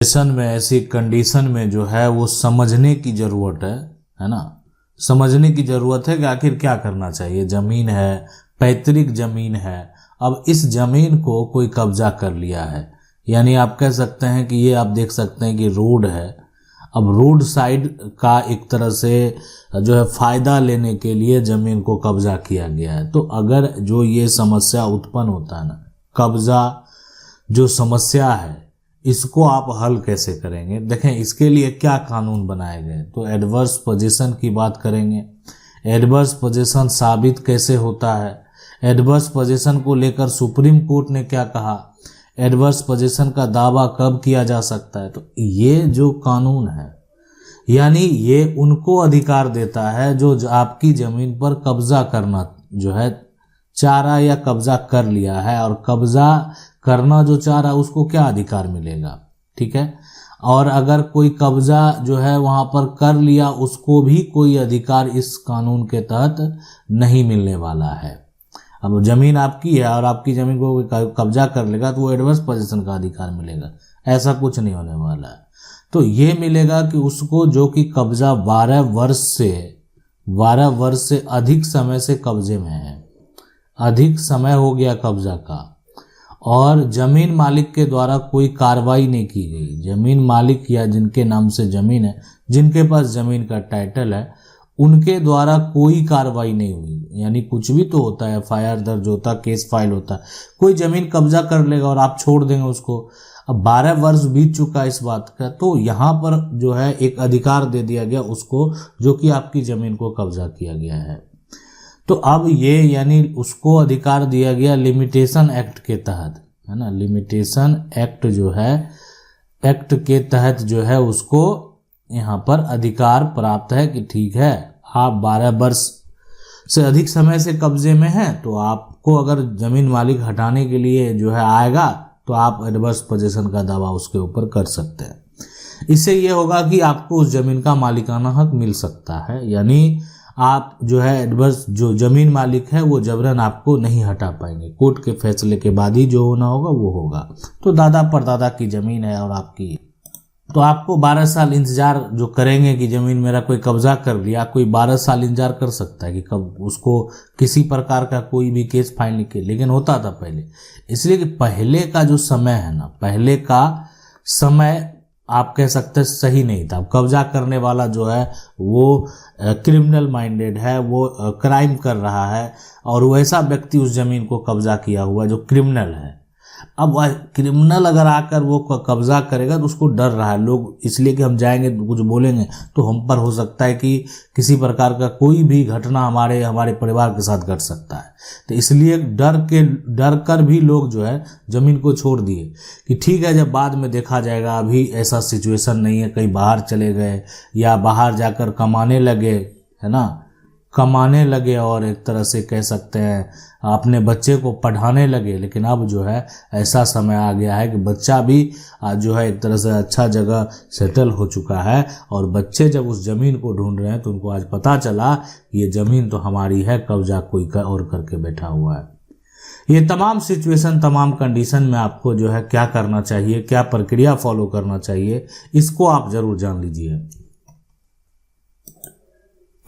Condition में, ऐसी condition में जो है वो समझने की ज़रूरत है ना। समझने की ज़रूरत है कि आखिर क्या करना चाहिए। ज़मीन है, पैतृक ज़मीन है, अब इस ज़मीन को कोई कब्जा कर लिया है, यानी आप कह सकते हैं कि ये आप देख सकते हैं कि रोड है। अब रोड साइड का एक तरह से जो है फ़ायदा लेने के लिए ज़मीन को कब्जा किया गया है। तो अगर जो ये समस्या उत्पन्न होता है ना, कब्जा जो समस्या है, इसको आप हल कैसे करेंगे। देखें इसके लिए क्या कानून बनाए गए, तो एडवर्स पोजीशन की बात करेंगे। एडवर्स पोजीशन साबित कैसे होता है, एडवर्स पोजीशन को लेकर सुप्रीम कोर्ट ने क्या कहा, एडवर्स पोजीशन का दावा कब किया जा सकता है। तो ये जो कानून है, यानी ये उनको अधिकार देता है जो आपकी ज़मीन पर कब्जा करना जो है चाह रहा या कब्जा कर लिया है, और कब्जा करना जो चाह रहा है उसको क्या अधिकार मिलेगा, ठीक है। और अगर कोई कब्जा जो है वहाँ पर कर लिया, उसको भी कोई अधिकार इस कानून के तहत नहीं मिलने वाला है। अब ज़मीन आपकी है और आपकी ज़मीन को कब्जा कर लेगा तो वो एडवर्स पोजीशन का अधिकार मिलेगा, ऐसा कुछ नहीं होने वाला है। तो ये मिलेगा कि उसको जो कि कब्जा 12 वर्ष से अधिक समय से कब्जे में है, अधिक समय हो गया कब्जा का, और ज़मीन मालिक के द्वारा कोई कार्रवाई नहीं की गई। ज़मीन मालिक या जिनके नाम से ज़मीन है, जिनके पास ज़मीन का टाइटल है, उनके द्वारा कोई कार्रवाई नहीं हुई। यानी कुछ भी तो होता है, एफआईआर दर्ज होता, केस फाइल होता, कोई ज़मीन कब्जा कर लेगा और आप छोड़ देंगे उसको। अब 12 वर्ष बीत चुका इस बात का, तो यहाँ पर जो है एक अधिकार दे दिया गया उसको जो कि आपकी ज़मीन को कब्जा किया गया है। तो अब ये यानी उसको अधिकार दिया गया लिमिटेशन एक्ट के तहत, है ना। लिमिटेशन एक्ट जो है, एक्ट के तहत जो है उसको यहाँ पर अधिकार प्राप्त है कि ठीक है, आप 12 वर्ष से अधिक समय से कब्जे में हैं, तो आपको अगर ज़मीन मालिक हटाने के लिए जो है आएगा तो आप एडवर्स पोजीशन का दावा उसके ऊपर कर सकते हैं। इससे ये होगा कि आपको उस ज़मीन का मालिकाना हक मिल सकता है, यानी आप जो है एडवर्स जो ज़मीन मालिक है वो जबरन आपको नहीं हटा पाएंगे। कोर्ट के फैसले के बाद ही जो होना होगा वो होगा। तो दादा परदादा की ज़मीन है और आपकी, तो आपको 12 साल इंतज़ार जो करेंगे कि ज़मीन मेरा कोई कब्जा कर लिया, कोई 12 साल इंतज़ार कर सकता है कि कब उसको किसी प्रकार का कोई भी केस फाइल नहीं किया। लेकिन होता था पहले, इसलिए कि पहले का जो समय है ना, पहले का समय आप कह सकते हैं सही नहीं था। कब्जा करने वाला जो है वो क्रिमिनल माइंडेड है, वो क्राइम कर रहा है, और वैसा व्यक्ति उस ज़मीन को कब्जा किया हुआ जो क्रिमिनल है। अब वह क्रिमिनल अगर आकर वो कब्जा करेगा तो उसको डर रहा है लोग, इसलिए कि हम जाएंगे कुछ बोलेंगे तो हम पर हो सकता है कि किसी प्रकार का कोई भी घटना हमारे परिवार के साथ घट सकता है। तो इसलिए डर कर भी लोग जो है ज़मीन को छोड़ दिए कि ठीक है, जब बाद में देखा जाएगा, अभी ऐसा सिचुएशन नहीं है, कहीं बाहर चले गए या बाहर जाकर कमाने लगे, है ना, कमाने लगे और एक तरह से कह सकते हैं अपने बच्चे को पढ़ाने लगे। लेकिन अब जो है ऐसा समय आ गया है कि बच्चा भी जो है एक तरह से अच्छा जगह सेटल हो चुका है, और बच्चे जब उस ज़मीन को ढूंढ रहे हैं तो उनको आज पता चला ये ज़मीन तो हमारी है, कब्जा कोई और करके बैठा हुआ है। ये तमाम सिचुएशन, तमाम कंडीशन में आपको जो है क्या करना चाहिए, क्या प्रक्रिया फॉलो करना चाहिए, इसको आप ज़रूर जान लीजिए।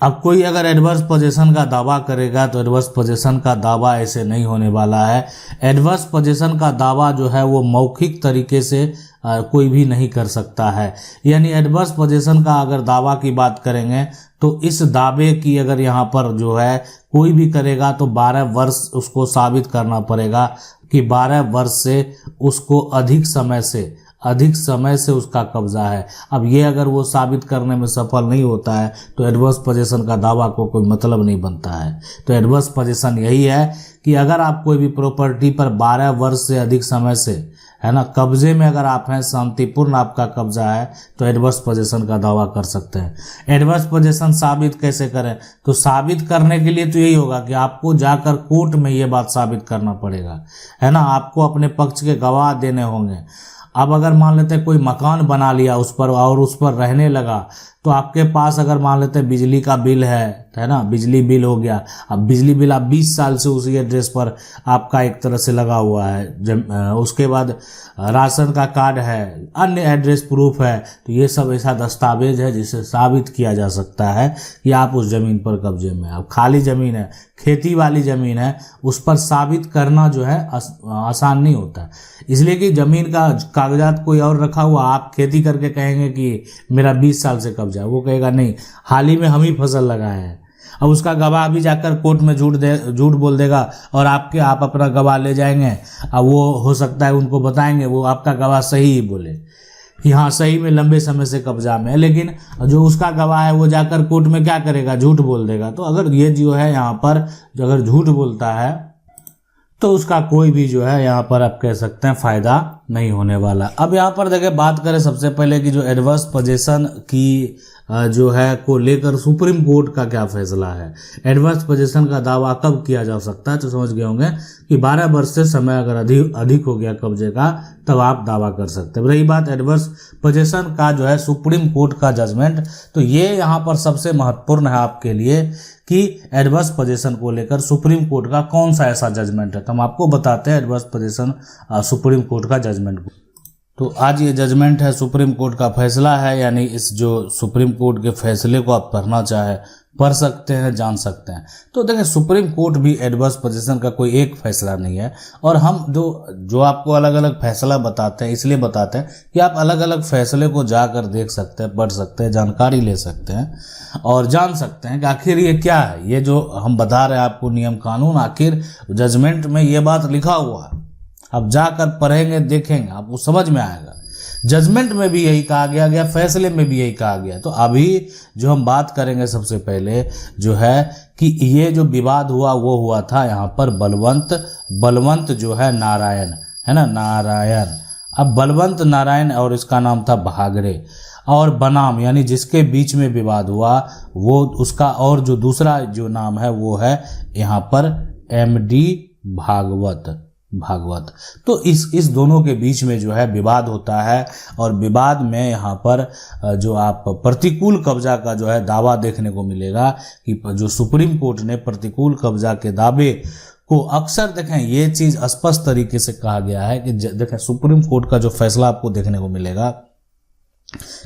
अब कोई अगर एडवर्स पोजीशन का दावा करेगा तो एडवर्स पोजीशन का दावा ऐसे नहीं होने वाला है। एडवर्स पोजीशन का दावा जो है वो मौखिक तरीके से कोई भी नहीं कर सकता है। यानी एडवर्स पोजीशन का अगर दावा की बात करेंगे तो इस दावे की अगर यहाँ पर जो है कोई भी करेगा तो 12 वर्ष उसको साबित करना पड़ेगा कि 12 वर्ष से उसको अधिक समय से उसका कब्जा है। अब ये अगर वो साबित करने में सफल नहीं होता है तो एडवर्स पोजीशन का दावा को कोई मतलब नहीं बनता है। तो एडवर्स पोजीशन यही है कि अगर आप कोई भी प्रॉपर्टी पर 12 वर्ष से अधिक समय से, है ना, कब्जे में अगर आप हैं, शांतिपूर्ण आपका कब्जा है, तो एडवर्स पोजीशन का दावा कर सकते हैं। एडवर्स पोजीशन साबित कैसे करें, तो साबित करने के लिए तो यही होगा कि आपको जाकर कोर्ट में ये बात साबित करना पड़ेगा, है ना, आपको अपने पक्ष के गवाह देने होंगे। अब अगर मान लेते हैं कोई मकान बना लिया उस पर और उस पर रहने लगा, तो आपके पास अगर मान लेते हैं बिजली का बिल है ना, बिजली बिल हो गया, अब बिजली बिल आप 20 साल से उसी एड्रेस पर आपका एक तरह से लगा हुआ है, उसके बाद राशन का कार्ड है, अन्य एड्रेस प्रूफ है, तो ये सब ऐसा दस्तावेज है जिससे साबित किया जा सकता है कि आप उस जमीन पर कब्जे में। अब खाली जमीन है, खेती वाली जमीन है, उस पर साबित करना जो है आसान नहीं होता है, इसलिए कि जमीन का कागजात कोई और रखा हुआ, आप खेती करके कहेंगे कि मेरा 20 साल से कब्जा है, वो कहेगा नहीं हाल ही में हम ही फसल लगाए हैं। अब उसका गवाह भी जाकर कोर्ट में झूठ बोल देगा और आप अपना गवाह ले जाएंगे। अब वो हो सकता है उनको बताएंगे, वो आपका गवाह सही ही बोले कि हाँ सही में लंबे समय से कब्जा में है, लेकिन जो उसका गवाह है वो जाकर कोर्ट में क्या करेगा, झूठ बोल देगा। तो अगर ये जो है यहाँ पर जो अगर झूठ बोलता है तो उसका कोई भी जो है यहाँ पर आप कह सकते हैं फायदा नहीं होने वाला। अब यहाँ पर देखिए बात करें सबसे पहले कि जो एडवर्स पोजीशन की जो है को लेकर सुप्रीम कोर्ट का क्या फैसला है। एडवर्स पोजीशन का दावा कब किया जा सकता है, तो समझ गए होंगे कि 12 वर्ष से समय अगर अधिक हो गया कब्जे का तब आप दावा कर सकते हैं। रही बात एडवर्स पोजीशन का जो है सुप्रीम कोर्ट का जजमेंट, तो ये यहाँ पर सबसे महत्वपूर्ण है आपके लिए कि एडवर्स पोजीशन को लेकर सुप्रीम कोर्ट का कौन सा ऐसा जजमेंट है। तो हम आपको बताते हैं एडवर्स पोजीशन सुप्रीम कोर्ट का जजमेंट को। तो आज ये जजमेंट है, सुप्रीम कोर्ट का फैसला है, यानी इस जो सुप्रीम कोर्ट के फैसले को आप पढ़ना चाहे पढ़ सकते हैं, जान सकते हैं। तो देखिए सुप्रीम कोर्ट भी एडवर्स पोजीशन का कोई एक फैसला नहीं है, और हम जो आपको अलग अलग फैसला बताते हैं इसलिए बताते हैं कि आप अलग अलग फैसले को जाकर देख सकते हैं, पढ़ सकते हैं, जानकारी ले सकते हैं और जान सकते हैं कि आखिर ये क्या है। ये जो हम बता रहे हैं आपको नियम कानून, आखिर जजमेंट में ये बात लिखा हुआ है, आप जाकर पढ़ेंगे देखेंगे आपको समझ में आएगा। जजमेंट में भी यही कहा गया, फैसले में भी यही कहा गया। तो अभी जो हम बात करेंगे सबसे पहले जो है कि ये जो विवाद हुआ वो हुआ था यहाँ पर बलवंत जो है नारायण, है ना, नारायण। अब बलवंत नारायण और इसका नाम था भागरे, और बनाम यानी जिसके बीच में विवाद हुआ वो उसका और जो दूसरा जो नाम है वो है यहाँ पर MD भागवत। तो इस दोनों के बीच में जो है विवाद होता है, और विवाद में यहाँ पर जो आप प्रतिकूल कब्जा का जो है दावा देखने को मिलेगा कि जो सुप्रीम कोर्ट ने प्रतिकूल कब्जा के दावे को अक्सर देखें, ये चीज़ स्पष्ट तरीके से कहा गया है कि देखें सुप्रीम कोर्ट का जो फैसला आपको देखने को मिलेगा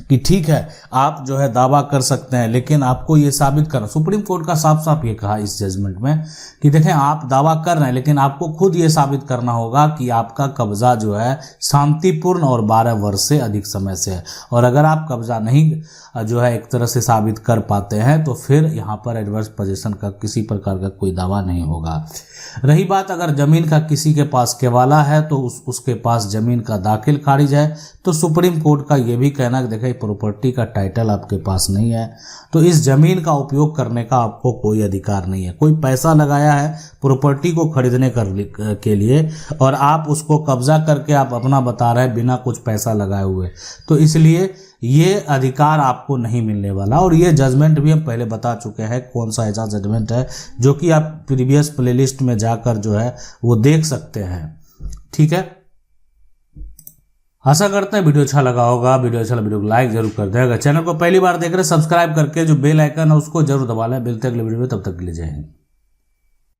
कि ठीक है आप जो है दावा कर सकते हैं, लेकिन आपको ये साबित करना, सुप्रीम कोर्ट का साफ साफ ये कहा इस जजमेंट में कि देखें आप दावा कर रहे हैं लेकिन आपको खुद ये साबित करना होगा कि आपका कब्जा जो है शांतिपूर्ण और 12 वर्ष से अधिक समय से है। और अगर आप कब्जा नहीं जो है एक तरह से साबित कर पाते हैं तो फिर यहाँ पर एडवर्स पोजीशन का किसी प्रकार का कोई दावा नहीं होगा। रही बात अगर जमीन का किसी के पास केवाला है तो उसके पास जमीन का दाखिल खारिज है, तो सुप्रीम कोर्ट का ये भी कहना कि देखिए प्रॉपर्टी का टाइटल आपके पास नहीं है, तो इस जमीन का उपयोग करने का आपको कोई अधिकार नहीं है। कोई पैसा लगाया है प्रॉपर्टी को खरीदने के लिए और आप उसको कब्जा करके आप अपना बता रहे हैं बिना कुछ पैसा लगाए हुए, तो इसलिए ये अधिकार आपको नहीं मिलने वाला। और ये जजमेंट भी हम पहले बता चुके हैं कौन सा ऐसा जजमेंट है, जो कि आप प्रीवियस प्लेलिस्ट में जाकर जो है वो देख सकते हैं। ठीक है, आशा करते हैं वीडियो अच्छा लगा होगा। वीडियो अच्छा लगा वीडियो को लाइक जरूर कर दें। अगर चैनल को पहली बार देख रहे हैं सब्सक्राइब करके जो बेल आइकन है उसको जरूर दबा लें। मिलते हैं अगले वीडियो में, तब तक के लिए जय हिंद।